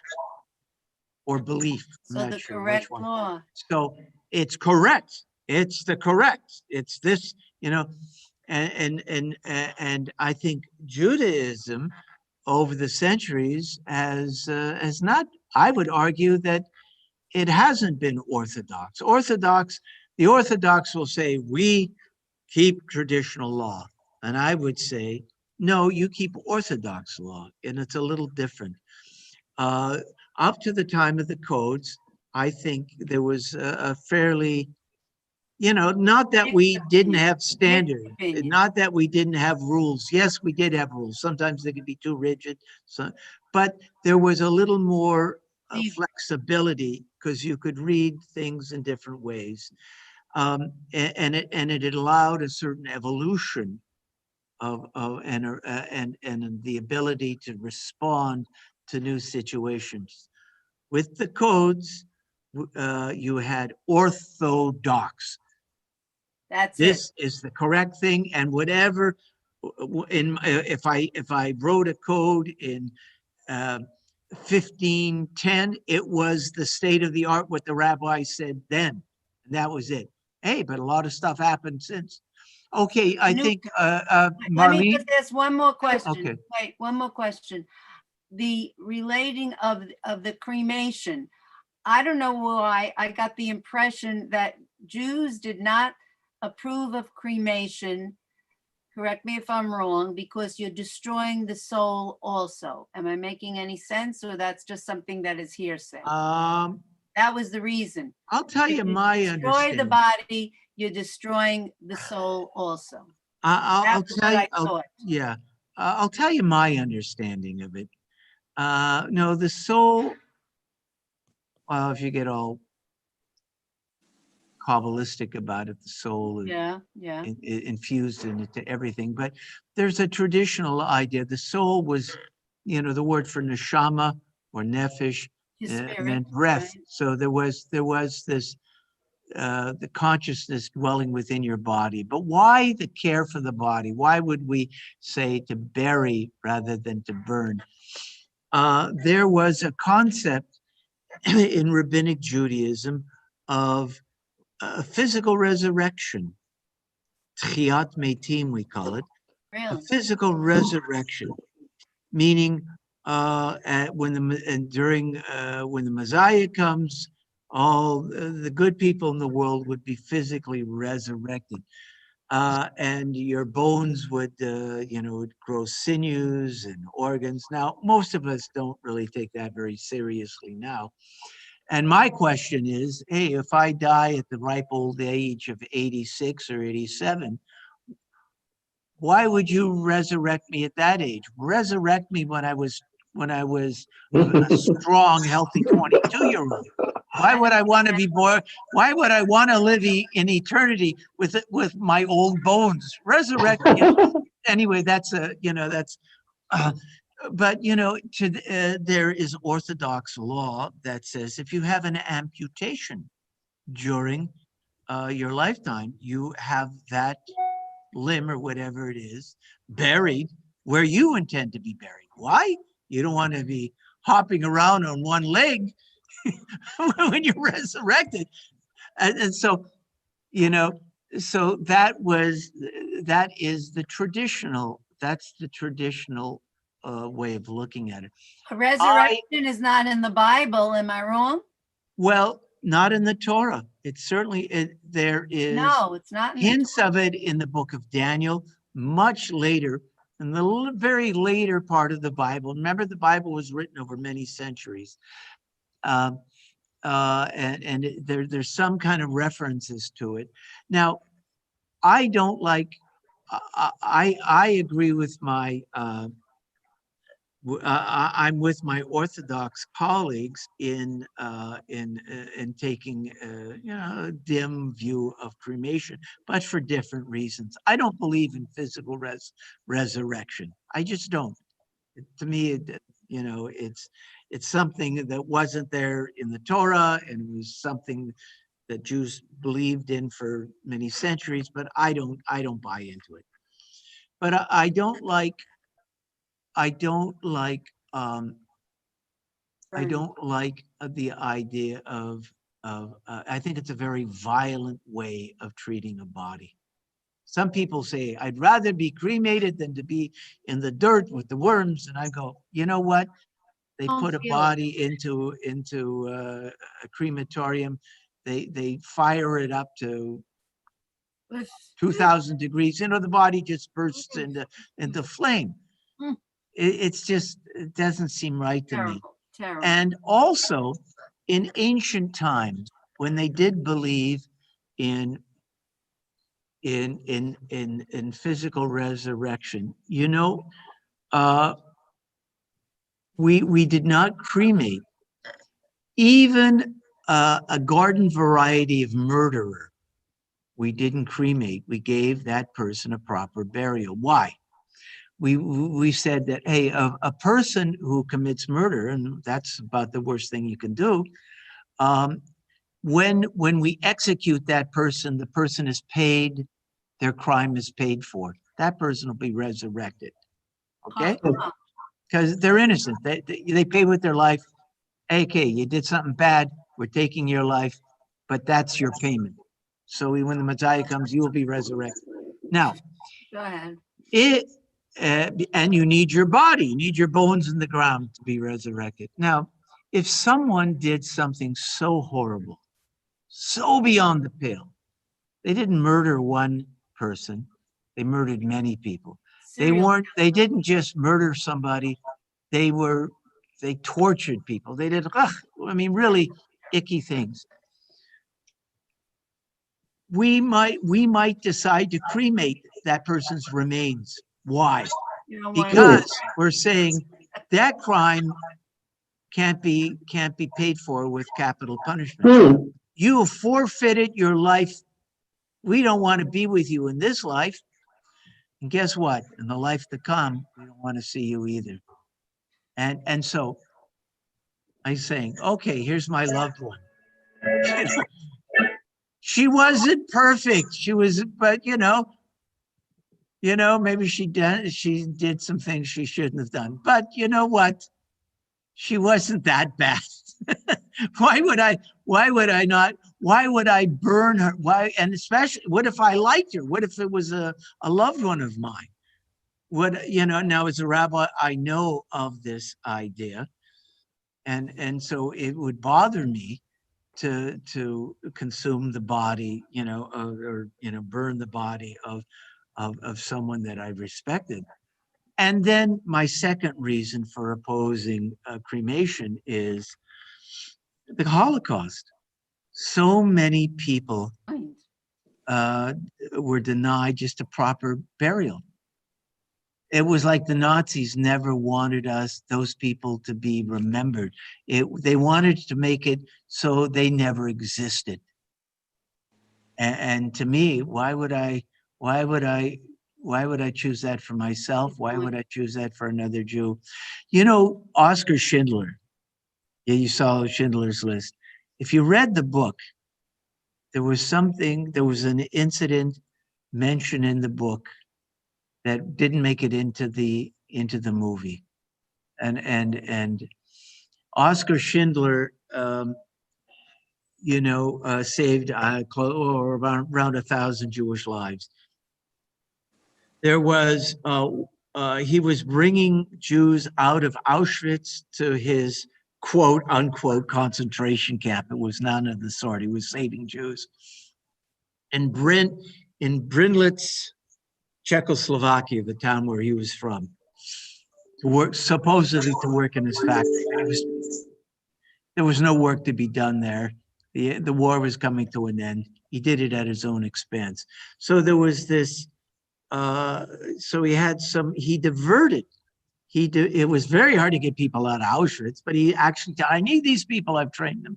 or belief. I'm
So
not
the
sure which
correct
one.
law.
So it's correct. It's the correct. It's this, and I think Judaism over the centuries has not, I would argue that it hasn't been orthodox. The Orthodox will say, we keep traditional law. And I would say, no, you keep Orthodox law, and it's a little different. Up to the time of the codes, I think there was a fairly, not that we didn't have standards,
opinion.
not that we didn't have rules. Yes, we did have rules. Sometimes they could be too rigid. But there was a little more flexibility because you could read things in different ways. And it allowed a certain evolution and the ability to respond to new situations. With the codes, you had orthodox.
That's
This is the correct thing, and whatever. If I wrote a code in 1510, it was the state of the art what the rabbi said then, and that was it. Hey, but a lot of stuff happened since. Okay, I think
Let me
Marlene.
just ask one more question.
Okay.
Wait, one more question. The relating of the cremation. I don't know why I got the impression that Jews did not approve of cremation. Correct me if I'm wrong, because you're destroying the soul also. Am I making any sense, or that's just something that is hearsay? That was the reason.
I'll tell you my
Destroy the
understanding.
body, you're destroying the soul also.
I'll
That was
tell
what
you.
I thought.
Yeah, I'll tell you my understanding of it. No, the soul. Well, if you get all Kabbalistic about it, the soul is
Yeah.
infused into everything. But there's a traditional idea. The soul was, the word for neshama or nephesh
Your spirit,
meant breath.
right?
So there was this the consciousness dwelling within your body. But why the care for the body? Why would we say to bury rather than to burn? There was a concept in rabbinic Judaism of a physical resurrection. Tchiat Metim, we call it. A
Really?
physical resurrection, meaning when the Messiah comes, all the good people in the world would be physically resurrected, and your bones would grow sinews and organs. Now, most of us don't really take that very seriously now. And my question is, hey, if I die at the ripe old age of 86 or 87, why would you resurrect me at that age? Resurrect me when I was a strong, healthy 22-year-old. Why would I want to be born? Why would I want to live in eternity with my old bones? Resurrect me. Anyway, but there is Orthodox law that says if you have an amputation during your lifetime, you have that limb or whatever it is buried where you intend to be buried. Why? You don't want to be hopping around on one leg when you're resurrected. And so, you know, so that is the traditional, that's the traditional way of looking at it.
A resurrection is not in the Bible, am I wrong?
Well, not in the Torah. It's certainly, there is
No, it's not in the
hints of it in the book of Daniel, much later, in the very later part of the Bible. Remember, the Bible was written over many centuries. There's some kind of references to it. Now, I don't like, I agree with my, I'm with my Orthodox colleagues in taking a dim view of cremation, but for different reasons. I don't believe in physical resurrection. I just don't. To me, it's something that wasn't there in the Torah, and it was something that Jews believed in for many centuries, but I don't buy into it. But I don't like the idea of I think it's a very violent way of treating a body. Some people say, I'd rather be cremated than to be in the dirt with the worms. And I go, you know what? They
Don't
put a
feel it.
body into a crematorium. They fire it up to 2,000 degrees. The body just bursts into flame.
Mm.
It doesn't seem right to me.
Terrible, terrible.
And also, in ancient times, when they did believe in physical resurrection, we did not cremate even a garden variety of murderer. We didn't cremate. We gave that person a proper burial. Why? We said that, hey, a person who commits murder, and that's about the worst thing you can do, when we execute that person, the person is paid, their crime is paid for. That person will be resurrected, okay? Because they're innocent. They pay with their life. Okay, you did something bad, we're taking your life, but that's your payment. So when the Messiah comes, you will be resurrected. Now,
Go ahead.
and you need your body, you need your bones in the ground to be resurrected. Now, if someone did something so horrible, so beyond the pale, they didn't murder one person, they murdered many people. They didn't just murder somebody, they tortured people. They did, really icky things. We might decide to cremate that person's remains. Why? Because we're saying that crime can't be paid for with capital punishment. You have forfeited your life. We don't want to be with you in this life. And guess what? In the life to come, we don't want to see you either. And so I'm saying, okay, here's my loved one. She wasn't perfect. But maybe she did some things she shouldn't have done. But you know what? She wasn't that bad. Why would I burn her? Why? And especially, what if I liked her? What if it was a loved one of mine? Now as a rabbi, I know of this idea. And so it would bother me to consume the body, or burn the body of someone that I respected. And then my second reason for opposing cremation is the Holocaust. So many people were denied just a proper burial. It was like the Nazis never wanted those people to be remembered. They wanted to make it so they never existed. And to me, why would I choose that for myself? Why would I choose that for another Jew? Oscar Schindler. Yeah, you saw Schindler's List. If you read the book, there was an incident mentioned in the book that didn't make it into the movie. And Oscar Schindler, saved around 1,000 Jewish lives. There was, he was bringing Jews out of Auschwitz to his quote unquote concentration camp. It was none of the sort. He was saving Jews. In Brinlitz, Czechoslovakia, the town where he was from, supposedly to work in his factory. There was no work to be done there. The war was coming to an end. He did it at his own expense. So there was this, he diverted. It was very hard to get people out of Auschwitz, but he actually, I need these people, I've trained them.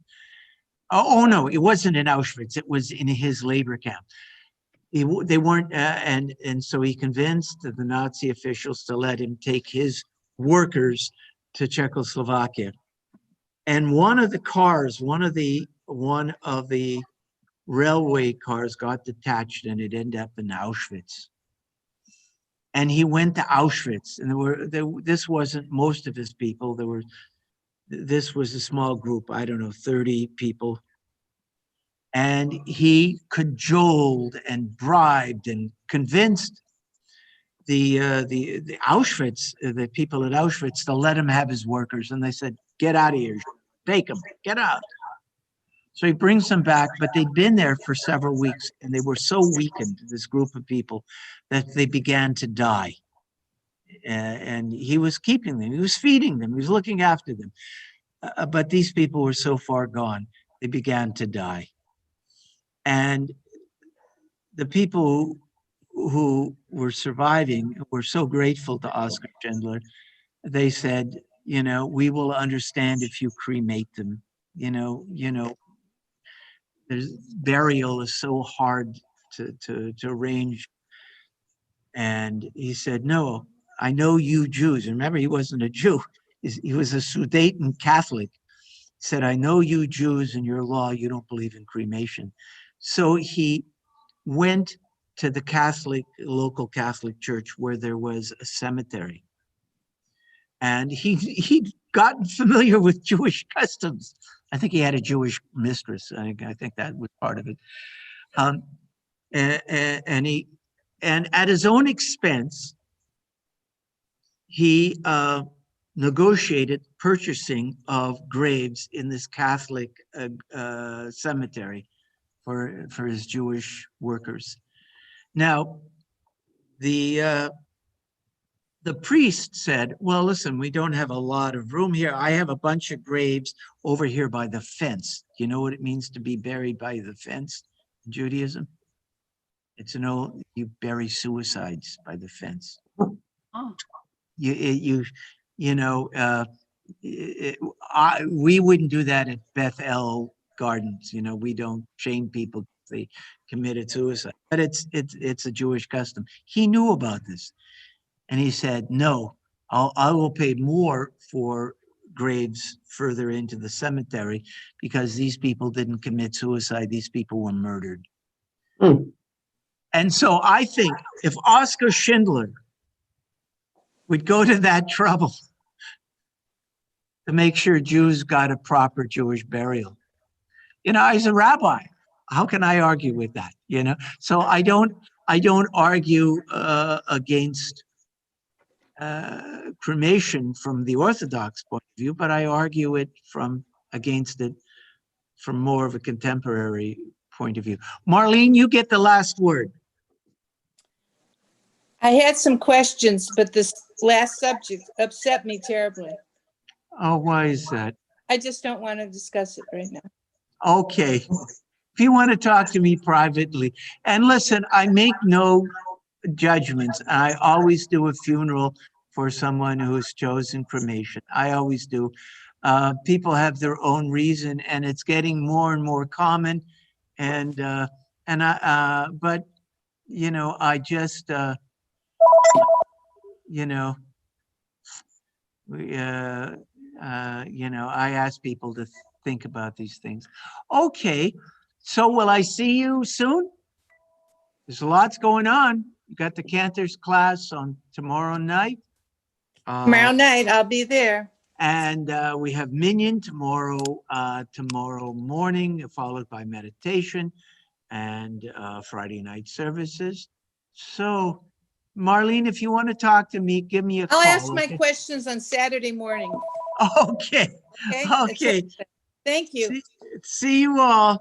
Oh no, it wasn't in Auschwitz. It was in his labor camp. They weren't, and so he convinced the Nazi officials to let him take his workers to Czechoslovakia. And one of the railway cars got detached, and it ended up in Auschwitz. And he went to Auschwitz, and this wasn't most of his people. This was a small group, I don't know, 30 people. And he cajoled and bribed and convinced the Auschwitz, the people at Auschwitz, to let him have his workers. And they said, get out of here, take them, get out. So he brings them back, but they'd been there for several weeks, and they were so weakened, this group of people, that they began to die. And he was keeping them, he was feeding them, he was looking after them. But these people were so far gone, they began to die. And the people who were surviving were so grateful to Oscar Schindler. They said, we will understand if you cremate them. Burial is so hard to arrange. And he said, no, I know you Jews. Remember, he wasn't a Jew. He was a Sudeten Catholic. He said, I know you Jews and your law, you don't believe in cremation. So he went to the local Catholic church where there was a cemetery. And he'd gotten familiar with Jewish customs. I think he had a Jewish mistress. I think that was part of it. And at his own expense, he negotiated purchasing of graves in this Catholic cemetery for his Jewish workers. Now, the priest said, well, listen, we don't have a lot of room here. I have a bunch of graves over here by the fence. You know what it means to be buried by the fence in Judaism? You bury suicides by the fence.
Oh.
We wouldn't do that at Bethel Gardens. We don't shame people if they committed suicide, but it's a Jewish custom. He knew about this, and he said, no, I will pay more for graves further into the cemetery because these people didn't commit suicide. These people were murdered. And so I think if Oscar Schindler would go to that trouble to make sure Jews got a proper Jewish burial, as a rabbi, how can I argue with that? So I don't argue against cremation from the Orthodox point of view, but I argue against it from more of a contemporary point of view. Marlene, you get the last word.
I had some questions, but this last subject upset me terribly.
Oh, why is that?
I just don't want to discuss it right now.
Okay. If you want to talk to me privately, and listen, I make no judgments. I always do a funeral for someone who's chosen cremation. I always do. People have their own reason, and it's getting more and more common. But I just I ask people to think about these things. Okay, So will I see you soon? There's lots going on. You got the Cantor's class on tomorrow night.
Tomorrow night, I'll be there.
And we have Minion tomorrow morning, followed by meditation and Friday night services. So Marlene, if you want to talk to me, give me a call.
I'll ask my
okay?
questions on Saturday morning.
Okay.
Okay? That's
Okay.
it. Thank you.
See you all.